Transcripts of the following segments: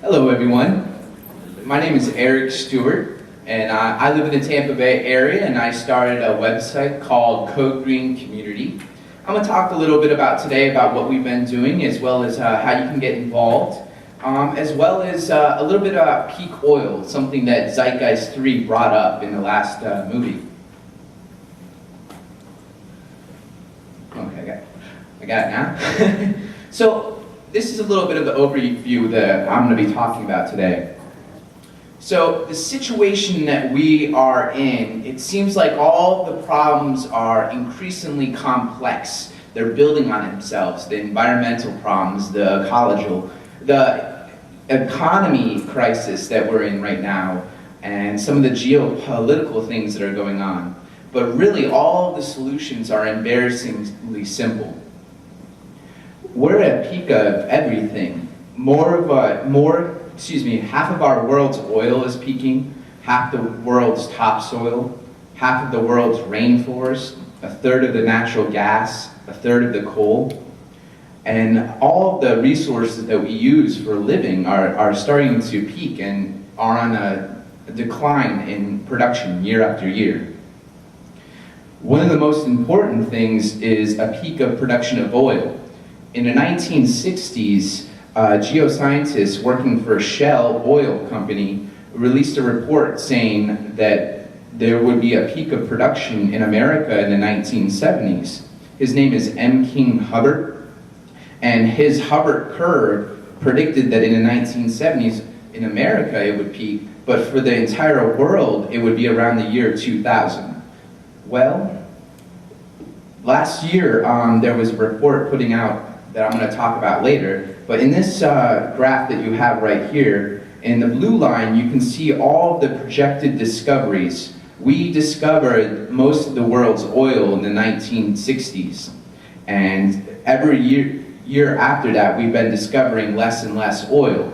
Hello everyone, my name is Eric Stewart and I live in the Tampa Bay area and I started a website called Code Green Community. I'm going to talk a little bit today about what we've been doing as well as how you can get involved, as well as a little bit about peak oil, something that Zeitgeist 3 brought up in the last movie. Okay, I got it now. So, this is a little bit of the overview that I'm going to be talking about today. So the situation that we are in, it seems like all the problems are increasingly complex. They're building on themselves. The environmental problems, the ecological, the economy crisis that we're in right now, and some of the geopolitical things that are going on. But really all of the solutions are embarrassingly simple. We're at a peak of everything. Half of our world's oil is peaking, half the world's topsoil, half of the world's rainforest, a third of the natural gas, a third of the coal. And all of the resources that we use for living are starting to peak and are on a decline in production year after year. One of the most important things is a peak of production of oil. In the 1960s, geoscientists working for Shell oil company released a report saying that there would be a peak of production in America in the 1970s. His name is M. King Hubbert, and his Hubbert curve predicted that in the 1970s in America it would peak, but for the entire world it would be around the year 2000. Well, last year there was a report putting out that I'm going to talk about later, but in this graph that you have right here, in the blue line you can see all the projected discoveries. We discovered most of the world's oil in the 1960s, and every year after that we've been discovering less and less oil.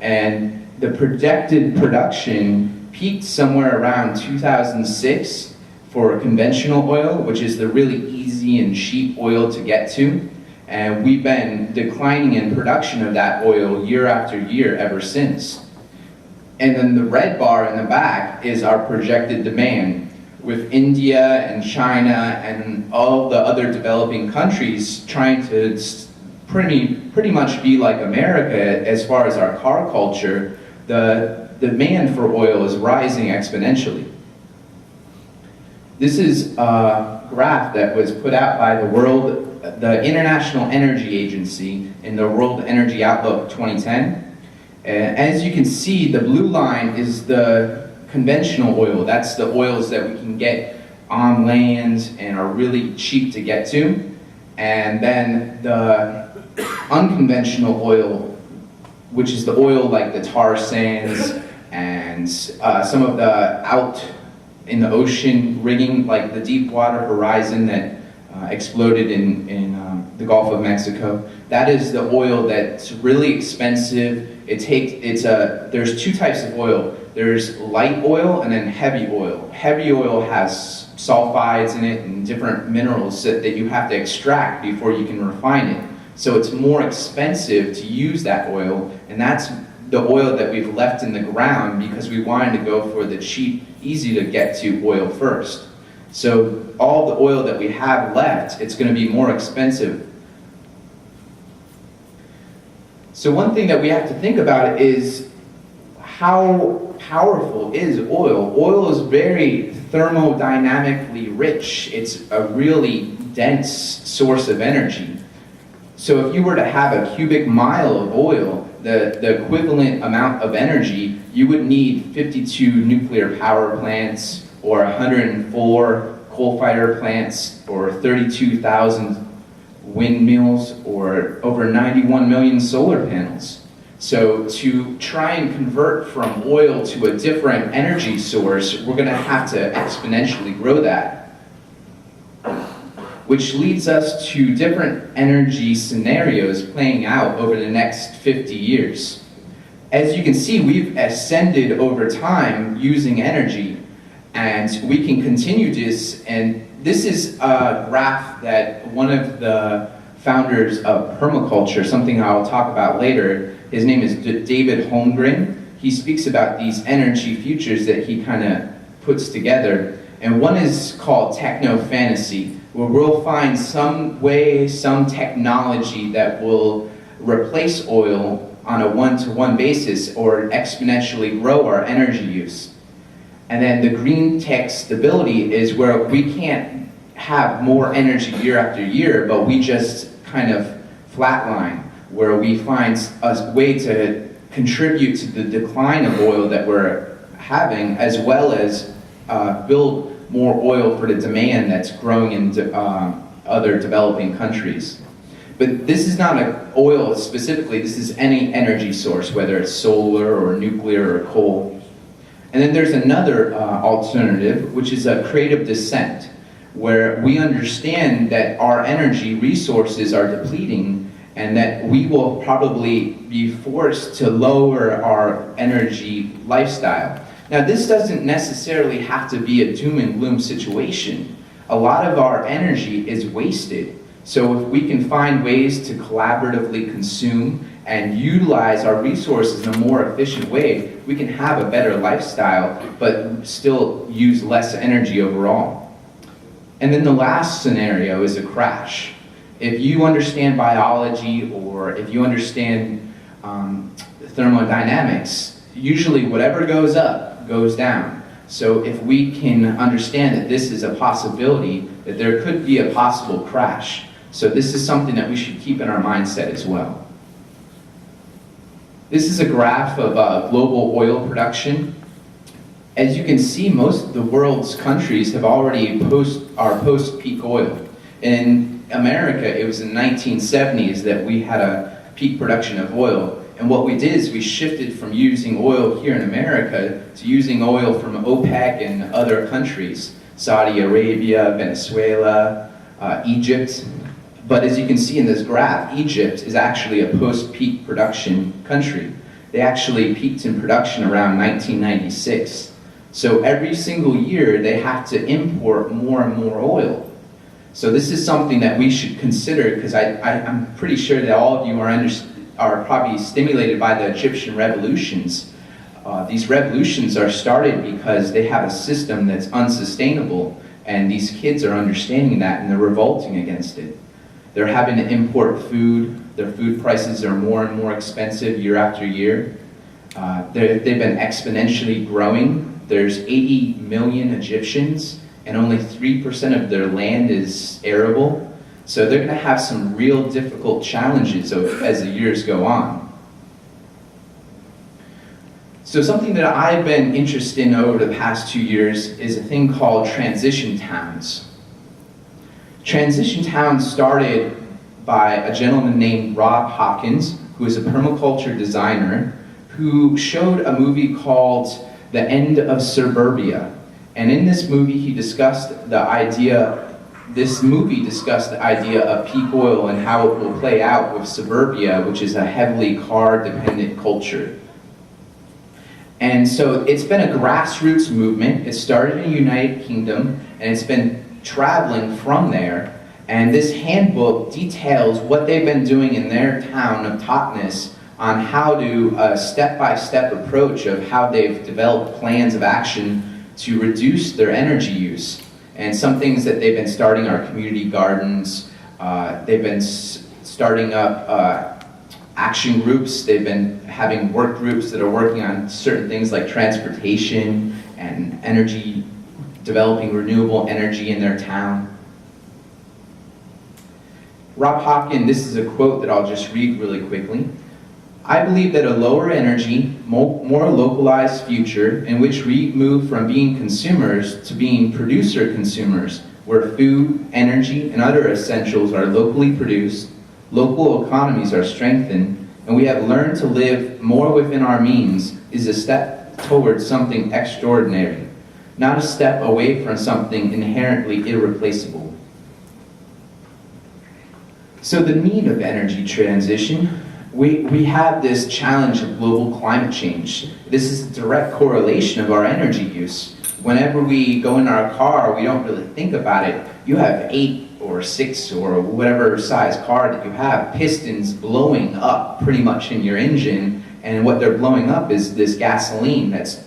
And the projected production peaked somewhere around 2006 for conventional oil, which is the really easy and cheap oil to get to. And we've been declining in production of that oil year after year ever since. And then the red bar in the back is our projected demand, with India and China and all the other developing countries trying to pretty much be like America as far as our car culture. The demand for oil is rising exponentially. This is a graph that was put out by the International Energy Agency in the World Energy Outlook 2010. As you can see, the blue line is the conventional oil. That's the oils that we can get on land and are really cheap to get to. And then the unconventional oil, which is the oil like the tar sands and some of the out in the ocean rigging, like the Deepwater Horizon that exploded in the Gulf of Mexico. That is the oil that's really expensive. There's two types of oil. There's light oil and then heavy oil. Heavy oil has sulfides in it and different minerals that you have to extract before you can refine it. So it's more expensive to use that oil, and that's the oil that we've left in the ground because we wanted to go for the cheap, easy to get to oil first. So all the oil that we have left, it's going to be more expensive. So one thing that we have to think about is how powerful is oil? Oil is very thermodynamically rich. It's a really dense source of energy. So if you were to have a cubic mile of oil, the equivalent amount of energy, you would need 52 nuclear power plants, or 104 coal-fired plants, or 32,000 windmills, or over 91 million solar panels. So to try and convert from oil to a different energy source, we're going to have to exponentially grow that. Which leads us to different energy scenarios playing out over the next 50 years. As you can see, we've ascended over time using energy. And we can continue this, and this is a graph that one of the founders of permaculture, something I'll talk about later, His name is David Holmgren. He speaks about these energy futures that he kind of puts together. And one is called techno-fantasy, where we'll find some way, some technology that will replace oil on a one-to-one basis or exponentially grow our energy use. And then the green tech stability is where we can't have more energy year after year, but we just kind of flatline, where we find a way to contribute to the decline of oil that we're having, as well as build more oil for the demand that's growing in other developing countries. But this is not oil specifically, this is any energy source, whether it's solar or nuclear or coal. And then there's another alternative, which is a creative descent, where we understand that our energy resources are depleting and that we will probably be forced to lower our energy lifestyle. Now, this doesn't necessarily have to be a doom and gloom situation. A lot of our energy is wasted. So if we can find ways to collaboratively consume and utilize our resources in a more efficient way, we can have a better lifestyle, but still use less energy overall. And then the last scenario is a crash. If you understand biology or if you understand thermodynamics, usually whatever goes up goes down. So if we can understand that this is a possibility, that there could be a possible crash. So this is something that we should keep in our mindset as well. This is a graph of global oil production. As you can see, most of the world's countries have already are post-peak oil. In America, it was in the 1970s that we had a peak production of oil. And what we did is we shifted from using oil here in America to using oil from OPEC and other countries, Saudi Arabia, Venezuela, Egypt. But as you can see in this graph, Egypt is actually a post-peak production country. They actually peaked in production around 1996. So every single year they have to import more and more oil. So this is something that we should consider, because I'm pretty sure that all of you are probably stimulated by the Egyptian revolutions. These revolutions are started because they have a system that's unsustainable, and these kids are understanding that and they're revolting against it. They're having to import food. Their food prices are more and more expensive year after year. They've been exponentially growing. There's 80 million Egyptians, and only 3% of their land is arable. So they're going to have some real difficult challenges as the years go on. So something that I've been interested in over the past 2 years is a thing called transition towns. Transition towns started by a gentleman named Rob Hopkins, who is a permaculture designer, who showed a movie called The End of Suburbia. And in this movie, he discussed the idea of peak oil and how it will play out with suburbia, which is a heavily car-dependent culture. And so it's been a grassroots movement. It started in the United Kingdom, and it's been traveling from there. And this handbook details what they've been doing in their town of Totnes on how to a step-by-step approach of how they've developed plans of action to reduce their energy use. And some things that they've been starting are community gardens. They've been starting up action groups. They've been having work groups that are working on certain things like transportation and energy, developing renewable energy in their town. Rob Hopkins, this is a quote that I'll just read really quickly. "I believe that a lower energy, more localized future in which we move from being consumers to being producer consumers, where food, energy, and other essentials are locally produced, local economies are strengthened, and we have learned to live more within our means, is a step towards something extraordinary, not a step away from something inherently irreplaceable." So the need of energy transition, we have this challenge of global climate change. This is a direct correlation of our energy use. Whenever we go in our car, we don't really think about it. You have 8 or 6 or whatever size car that you have, pistons blowing up pretty much in your engine, and what they're blowing up is this gasoline that's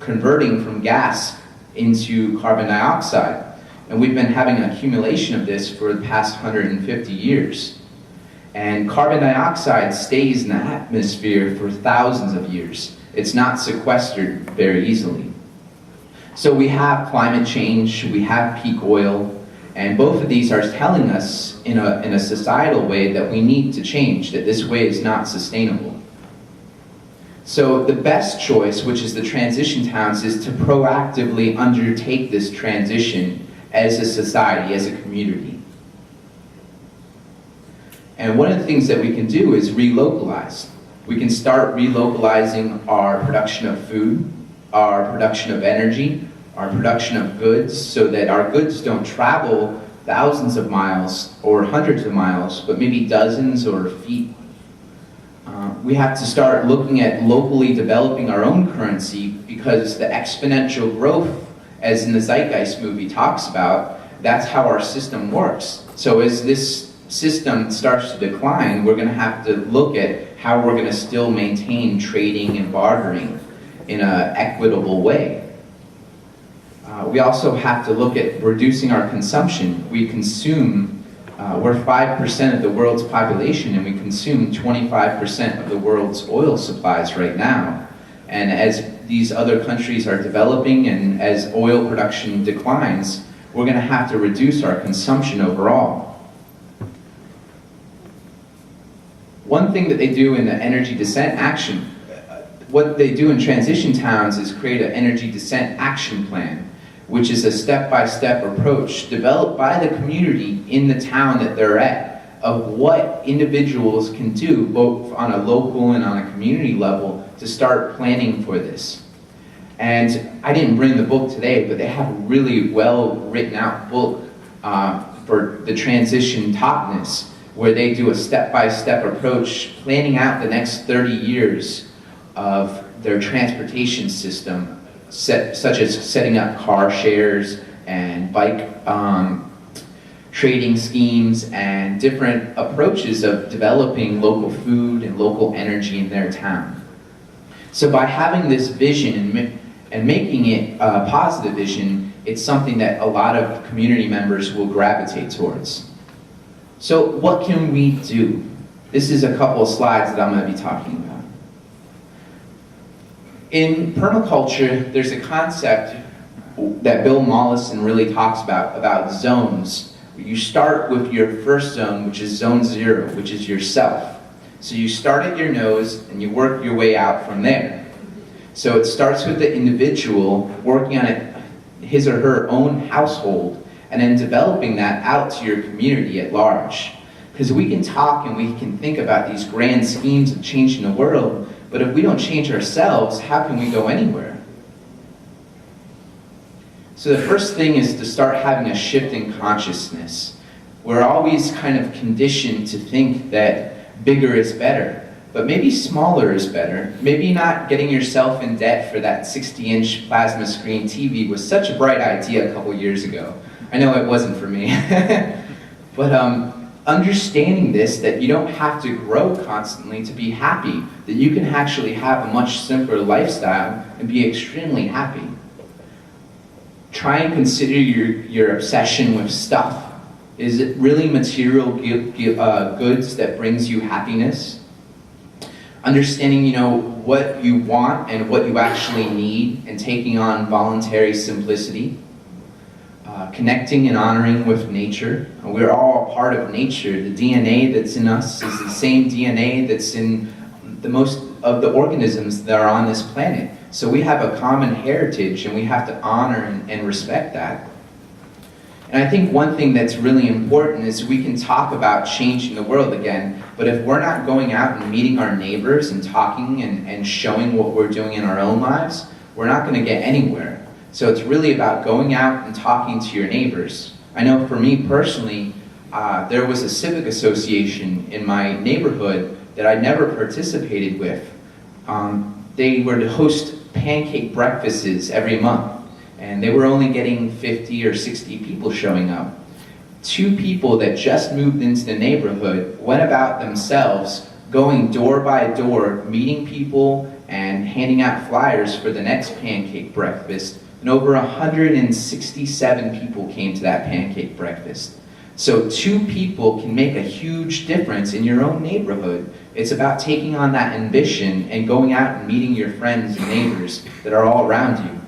converting from gas into carbon dioxide. And we've been having an accumulation of this for the past 150 years. And carbon dioxide stays in the atmosphere for thousands of years. It's not sequestered very easily. So we have climate change, we have peak oil, and both of these are telling us in a societal way that we need to change, that this way is not sustainable. So the best choice, which is the transition towns, is to proactively undertake this transition as a society, as a community. And one of the things that we can do is relocalize. We can start relocalizing our production of food, our production of energy, our production of goods, so that our goods don't travel thousands of miles or hundreds of miles, but maybe dozens or feet. We have to start looking at locally developing our own currency, because the exponential growth, as in the Zeitgeist movie talks about, that's how our system works. So as this system starts to decline, we're going to have to look at how we're going to still maintain trading and bartering in an equitable way. We also have to look at reducing our consumption. We consume, we're 5% of the world's population, and we consume 25% of the world's oil supplies right now. And as these other countries are developing and as oil production declines, we're going to have to reduce our consumption overall. One thing that they do in the energy descent action, what they do in transition towns is create an energy descent action plan, which is a step-by-step approach developed by the community in the town that they're at, of what individuals can do both on a local and on a community level to start planning for this. And I didn't bring the book today, but they have a really well written out book for the transition topness, where they do a step-by-step approach planning out the next 30 years of their transportation system, such as setting up car shares and bike trading schemes and different approaches of developing local food and local energy in their town. So by having this vision and making it a positive vision, it's something that a lot of community members will gravitate towards. So what can we do? This is a couple of slides that I'm going to be talking about. In permaculture, there's a concept that Bill Mollison really talks about zones. You start with your first zone, which is zone 0, which is yourself. So you start at your nose and you work your way out from there. So it starts with the individual working on his or her own household, and then developing that out to your community at large. Because we can talk and we can think about these grand schemes of changing the world, but if we don't change ourselves, how can we go anywhere? So the first thing is to start having a shift in consciousness. We're always kind of conditioned to think that bigger is better, but maybe smaller is better. Maybe not getting yourself in debt for that 60-inch plasma screen TV was such a bright idea a couple years ago. I know it wasn't for me. But understanding this, that you don't have to grow constantly to be happy, that you can actually have a much simpler lifestyle and be extremely happy. Try and consider your obsession with stuff. Is it really material goods that brings you happiness? Understanding, what you want and what you actually need, and taking on voluntary simplicity. Connecting and honoring with nature. We're all a part of nature. The DNA that's in us is the same DNA that's in the most of the organisms that are on this planet. So we have a common heritage, and we have to honor and respect that. And I think one thing that's really important is we can talk about changing the world again, but if we're not going out and meeting our neighbors and talking and showing what we're doing in our own lives, we're not going to get anywhere. So it's really about going out and talking to your neighbors. I know for me personally, there was a civic association in my neighborhood that I never participated with. They were to host pancake breakfasts every month, and they were only getting 50 or 60 people showing up. 2 people that just moved into the neighborhood went about themselves, going door by door, meeting people and handing out flyers for the next pancake breakfast. And over 167 people came to that pancake breakfast. So 2 people can make a huge difference in your own neighborhood. It's about taking on that ambition and going out and meeting your friends and neighbors that are all around you.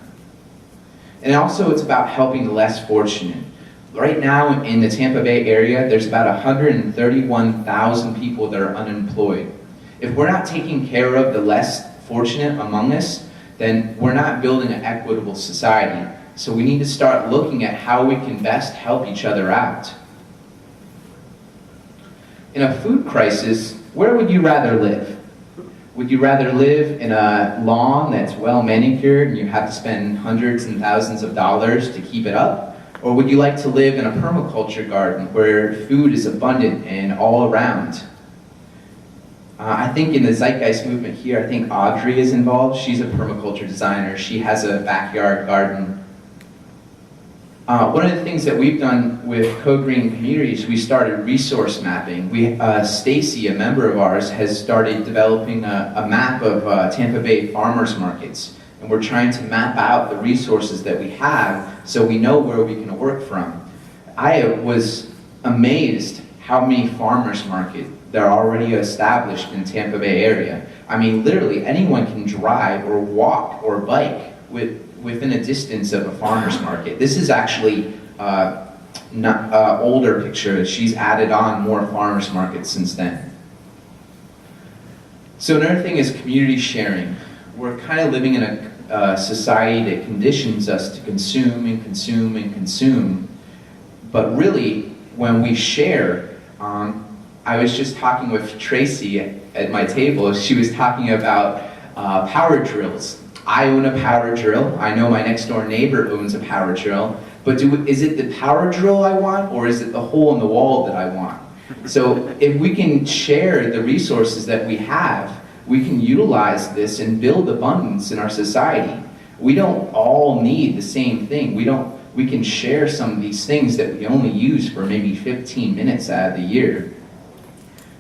And also it's about helping the less fortunate. Right now in the Tampa Bay area, there's about 131,000 people that are unemployed. If we're not taking care of the less fortunate among us, then we're not building an equitable society. So we need to start looking at how we can best help each other out. In a food crisis, where would you rather live? Would you rather live in a lawn that's well manicured and you have to spend hundreds and thousands of dollars to keep it up? Or would you like to live in a permaculture garden where food is abundant and all around? I think in the Zeitgeist movement here, I think Audrey is involved. She's a permaculture designer. She has a backyard garden. One of the things that we've done with Code Green Communities, we started resource mapping. Stacy, a member of ours, has started developing a map of Tampa Bay farmers markets. And we're trying to map out the resources that we have so we know where we can work from. I was amazed how many farmers markets that are already established in Tampa Bay area. I mean, literally anyone can drive or walk or bike within a distance of a farmer's market. This is actually older picture. She's added on more farmer's markets since then. So another thing is community sharing. We're kind of living in a society that conditions us to consume and consume and consume. But really, when we share, I was just talking with Tracy at my table. She was talking about power drills. I own a power drill. I know my next door neighbor owns a power drill. But is it the power drill I want, or is it the hole in the wall that I want? So if we can share the resources that we have, we can utilize this and build abundance in our society. We don't all need the same thing. We can share some of these things that we only use for maybe 15 minutes out of the year.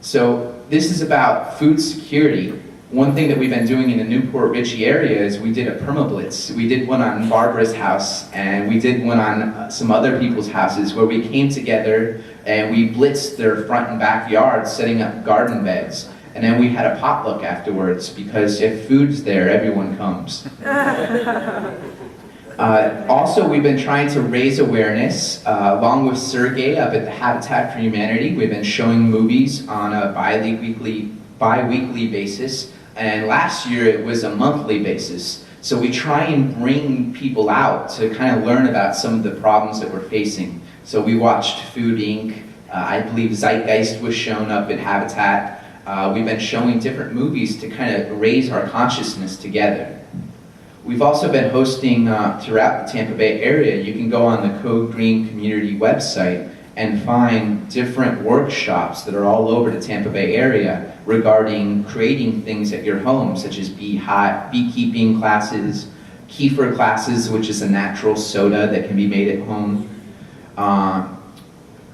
So this is about food security. One thing that we've been doing in the Newport Richey area is we did a permablitz. We did one on Barbara's house, and we did one on some other people's houses where we came together and we blitzed their front and backyards, setting up garden beds. And then we had a potluck afterwards, because if food's there, everyone comes. Also, we've been trying to raise awareness, along with Sergey up at the Habitat for Humanity. We've been showing movies on a bi-weekly basis, and last year it was a monthly basis. So we try and bring people out to kind of learn about some of the problems that we're facing. So we watched Food Inc. I believe Zeitgeist was shown up at Habitat. We've been showing different movies to kind of raise our consciousness together. We've also been hosting throughout the Tampa Bay area. You can go on the Code Green Community website and find different workshops that are all over the Tampa Bay area regarding creating things at your home, such as beekeeping classes, kefir classes, which is a natural soda that can be made at home,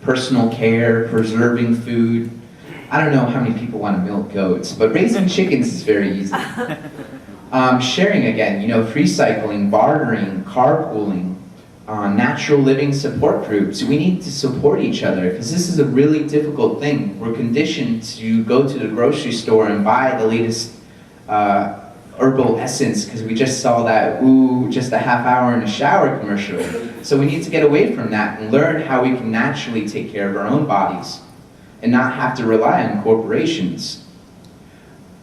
personal care, preserving food. I don't know how many people want to milk goats, but raising chickens is very easy. Sharing again, free cycling, bartering, carpooling, natural living support groups. We need to support each other, because this is a really difficult thing. We're conditioned to go to the grocery store and buy the latest herbal essence because we just saw that, just a half hour in a shower commercial. So we need to get away from that and learn how we can naturally take care of our own bodies and not have to rely on corporations.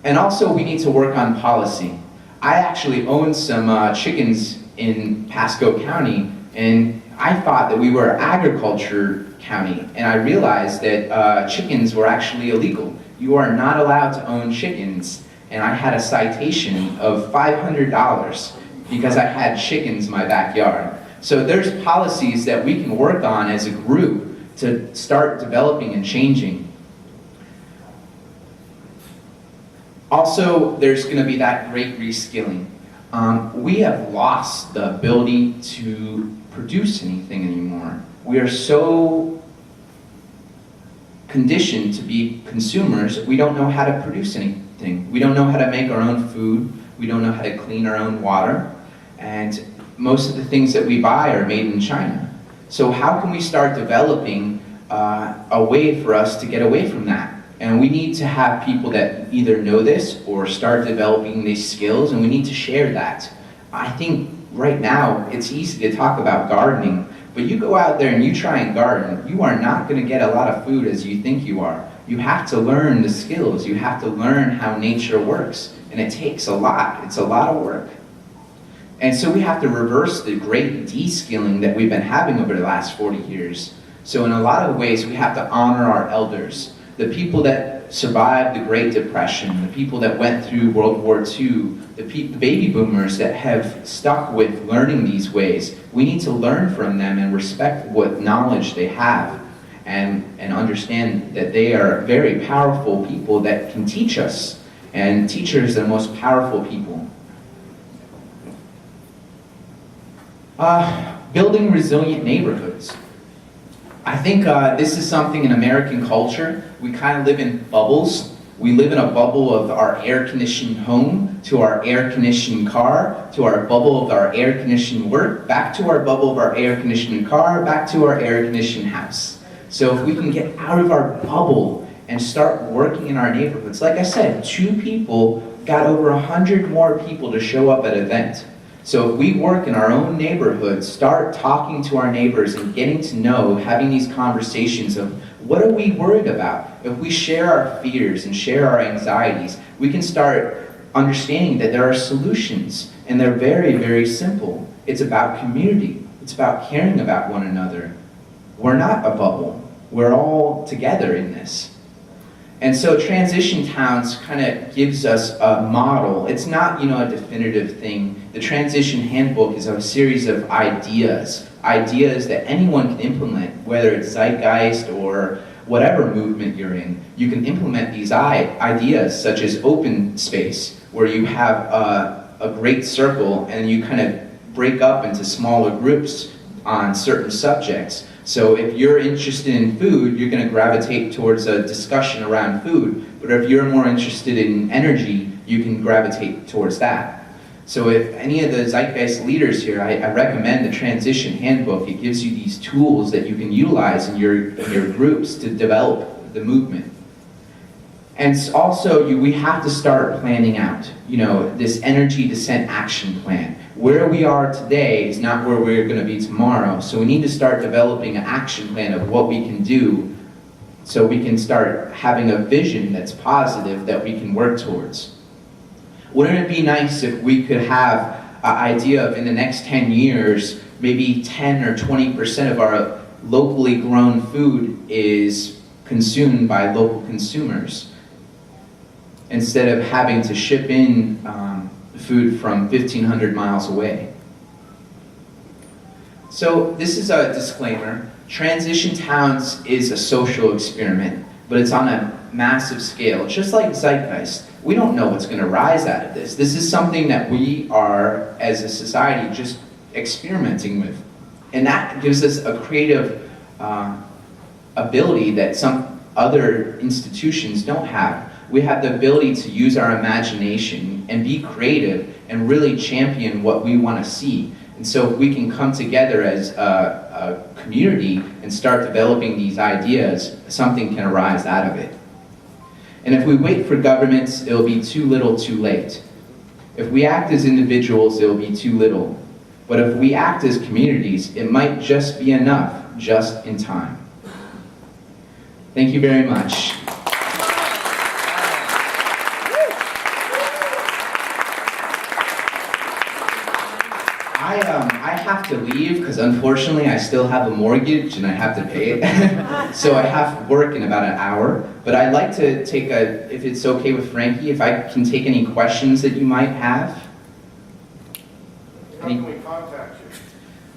And also we need to work on policy. I actually own some chickens in Pasco County, and I thought that we were agriculture county, and I realized that chickens were actually illegal. You are not allowed to own chickens, and I had a citation of $500 because I had chickens in my backyard. So there's policies that we can work on as a group to start developing and changing. Also, there's going to be that great reskilling. We have lost the ability to produce anything anymore. We are so conditioned to be consumers, we don't know how to produce anything. We don't know how to make our own food. We don't know how to clean our own water. And most of the things that we buy are made in China. So how can we start developing a way for us to get away from that? And we need to have people that either know this or start developing these skills, and we need to share that. I think right now it's easy to talk about gardening, but you go out there and you try and garden, you are not going to get a lot of food as you think you are. You have to learn the skills. You have to learn how nature works, and it takes a lot. It's a lot of work. And so we have to reverse the great de-skilling that we've been having over the last 40 years. So in a lot of ways, we have to honor our elders, the people that survived the Great Depression, the people that went through World War II, the baby boomers that have stuck with learning these ways. We need to learn from them and respect what knowledge they have, and understand that they are very powerful people that can teach us. And teachers are the most powerful people. Building resilient neighborhoods. I think this is something in American culture. We kind of live in bubbles. We live in a bubble of our air-conditioned home, to our air-conditioned car, to our bubble of our air-conditioned work, back to our bubble of our air-conditioned car, back to our air-conditioned house. So if we can get out of our bubble and start working in our neighborhoods, like I said, 2 people got over 100 more people to show up at an event. So if we work in our own neighborhood, start talking to our neighbors and getting to know, having these conversations of what are we worried about? If we share our fears and share our anxieties, we can start understanding that there are solutions, and they're very, very simple. It's about community. It's about caring about one another. We're not a bubble. We're all together in this. And so Transition Towns kind of gives us a model. It's not, a definitive thing. The Transition Handbook is a series of ideas that anyone can implement, whether it's Zeitgeist or whatever movement you're in. You can implement these ideas, such as open space, where you have a great circle and you kind of break up into smaller groups on certain subjects. So if you're interested in food, you're going to gravitate towards a discussion around food. But if you're more interested in energy, you can gravitate towards that. So if any of the Zeitgeist leaders here, I recommend the Transition Handbook. It gives you these tools that you can utilize in your groups to develop the movement. And also, we have to start planning out, this energy descent action plan. Where we are today is not where we're going to be tomorrow, so we need to start developing an action plan of what we can do so we can start having a vision that's positive that we can work towards. Wouldn't it be nice if we could have an idea of in the next 10 years, maybe 10 or 20% of our locally grown food is consumed by local consumers, instead of having to ship in food from 1,500 miles away. So this is a disclaimer. Transition Towns is a social experiment, but it's on a massive scale. Just like Zeitgeist, we don't know what's going to rise out of this. This is something that we are, as a society, just experimenting with. And that gives us a creative ability that some other institutions don't have. We have the ability to use our imagination and be creative and really champion what we want to see. And so if we can come together as a community and start developing these ideas, something can arise out of it. And if we wait for governments, it'll be too little too late. If we act as individuals, it'll be too little. But if we act as communities, it might just be enough, just in time. Thank you very much. I have to leave because unfortunately I still have a mortgage and I have to pay it. So I have to work in about an hour. But I'd like to take if it's okay with Frankie, if I can take any questions that you might have. How can we contact you?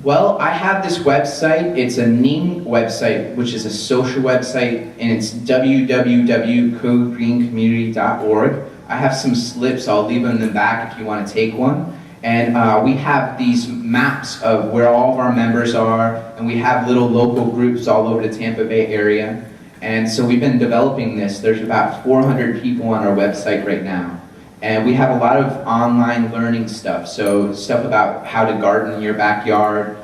Well, I have this website. It's a Ning website, which is a social website, and it's www.codegreencommunity.org. I have some slips. I'll leave them in the back if you want to take one. And we have these maps of where all of our members are, and we have little local groups all over the Tampa Bay area. And so we've been developing this. There's about 400 people on our website right now. And we have a lot of online learning stuff. So stuff about how to garden in your backyard,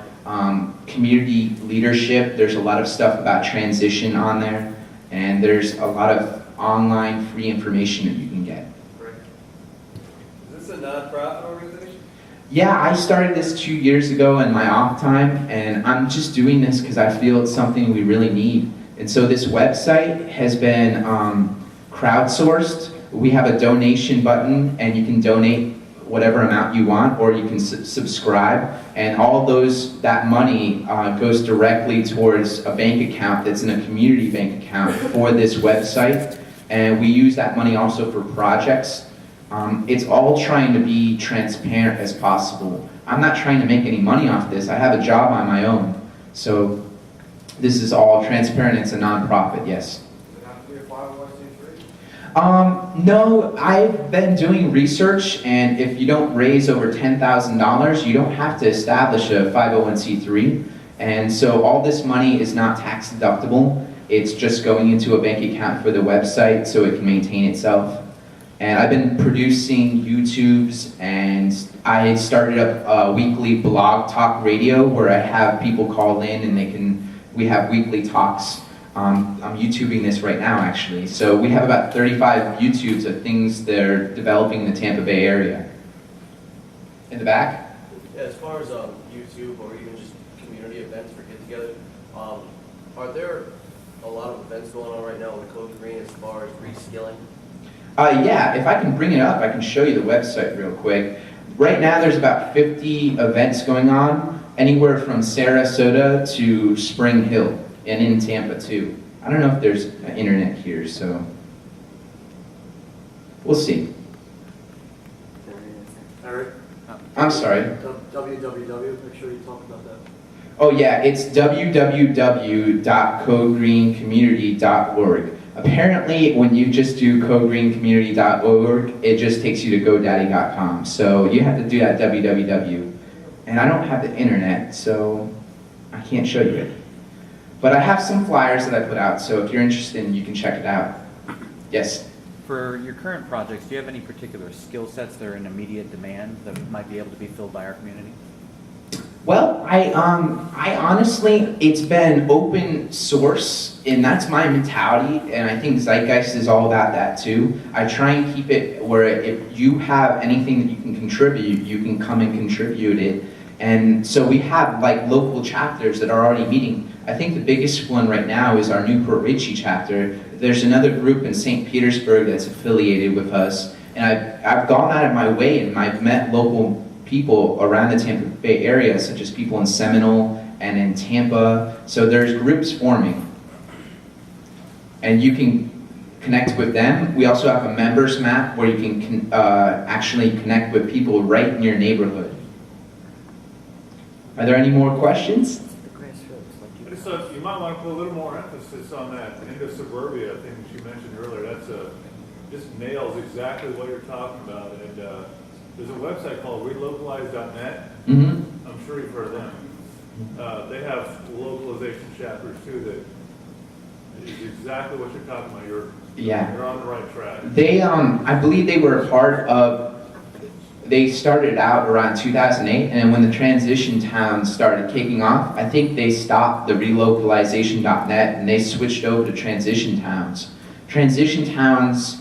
community leadership. There's a lot of stuff about transition on there. And there's a lot of online free information that you can get. Great. Is this a nonprofit organization? Yeah, I started this 2 years ago in my off time, and I'm just doing this because I feel it's something we really need. And so this website has been crowdsourced. We have a donation button, and you can donate whatever amount you want, or you can subscribe. And all that money goes directly towards a bank account that's in a community bank account for this website. And we use that money also for projects. It's all trying to be transparent as possible. I'm not trying to make any money off this. I have a job on my own. So this is all transparent. It's a nonprofit, yes. Does it have to be a 501c3? No, I've been doing research, and if you don't raise over $10,000, you don't have to establish a 501c3. And so all this money is not tax deductible. It's just going into a bank account for the website so it can maintain itself. And I've been producing YouTubes, and I started up a weekly blog talk radio where I have people call in and we have weekly talks. I'm YouTubing this right now, actually. So we have about 35 YouTubes of things that are developing in the Tampa Bay area. In the back? Yeah, as far as YouTube or even just community events for get-together, are there a lot of events going on right now with Code Green as far as reskilling? Yeah, if I can bring it up, I can show you the website real quick. Right now there's about 50 events going on, anywhere from Sarasota to Spring Hill, and in Tampa too. I don't know if there's internet here, so we'll see. Eric? I'm sorry. www, make sure you talk about that. Oh yeah, it's www.codegreencommunity.org. Apparently, when you just do codegreencommunity.org, it just takes you to GoDaddy.com. So you have to do that www. And I don't have the internet, so I can't show you it. But I have some flyers that I put out, so if you're interested, you can check it out. Yes? For your current projects, do you have any particular skill sets that are in immediate demand that might be able to be filled by our community? Well, I honestly, it's been open source, and that's my mentality, and I think Zeitgeist is all about that too. I try and keep it where if you have anything that you can contribute, you can come and contribute it. And so we have like local chapters that are already meeting. I think the biggest one right now is our Newport Richie chapter. There's another group in St. Petersburg that's affiliated with us, and I've gone out of my way and I've met local people around the Tampa Bay area, such as people in Seminole and in Tampa. So there's groups forming, and you can connect with them. We also have a members map where you can actually connect with people right in your neighborhood. Are there any more questions? I just thought you might want to put a little more emphasis on that Indo-suburbia thing that you mentioned earlier. That's just nails exactly what you're talking about. And there's a website called relocalize.net. Mm-hmm. I'm sure you've heard of them. They have localization chapters too that is exactly what you're talking about. You're on the right track. They, I believe they were a part of. They started out around 2008, and when the transition towns started kicking off, I think they stopped the relocalization.net and they switched over to transition towns. Transition towns,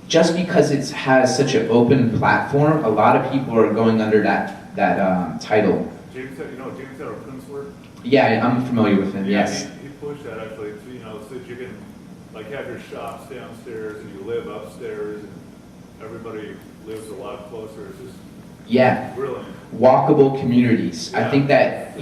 just because it has such an open platform, a lot of people are going under that title. James, you know James Kunstler? Yeah, I'm familiar with him, yes. He pushed that actually, so that you can like have your shops downstairs and you live upstairs and everybody lives a lot closer. It's just brilliant. Walkable communities. Yeah. I think that,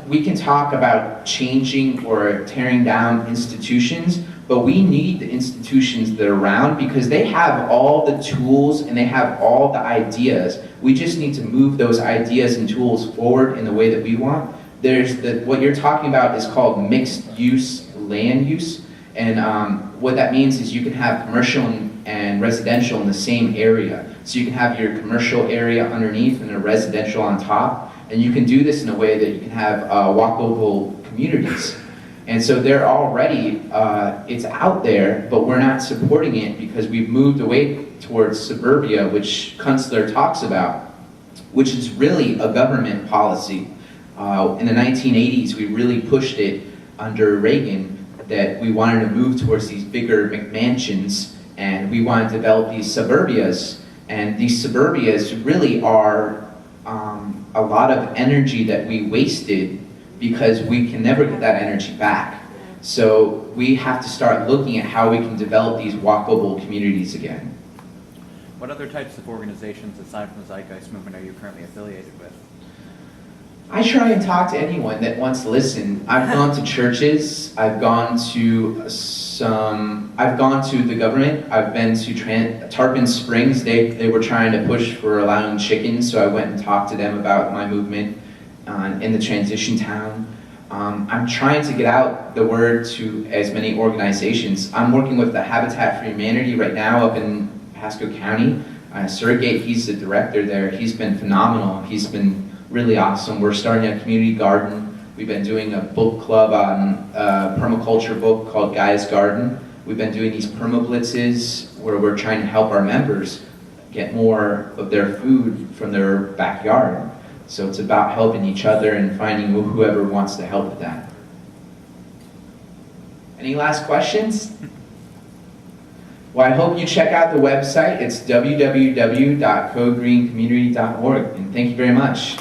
we can talk about changing or tearing down institutions, but we need the institutions that are around because they have all the tools and they have all the ideas. We just need to move those ideas and tools forward in the way that we want. There's what you're talking about is called mixed use land use. And what that means is you can have commercial and residential in the same area. So you can have your commercial area underneath and a residential on top. And you can do this in a way that you can have walkable communities. And so they're already, it's out there, but we're not supporting it because we've moved away towards suburbia, which Kunstler talks about, which is really a government policy. In the 1980s, we really pushed it under Reagan that we wanted to move towards these bigger McMansions, and we wanted to develop these suburbias. And these suburbias really are a lot of energy that we wasted because we can never get that energy back. So we have to start looking at how we can develop these walkable communities again. What other types of organizations aside from the Zeitgeist movement are you currently affiliated with? I try and talk to anyone that wants to listen. I've gone to churches, I've gone to the government, I've been to Tarpon Springs. They were trying to push for allowing chickens, so I went and talked to them about my movement in the transition town. I'm trying to get out the word to as many organizations. I'm working with the Habitat for Humanity right now up in Pasco County. Sergey, he's the director there. He's been phenomenal. He's been really awesome. We're starting a community garden. We've been doing a book club on a permaculture book called Guy's Garden. We've been doing these permablitzes where we're trying to help our members get more of their food from their backyard. So it's about helping each other and finding whoever wants to help with that. Any last questions? Well, I hope you check out the website. It's www.codegreencommunity.org, and thank you very much.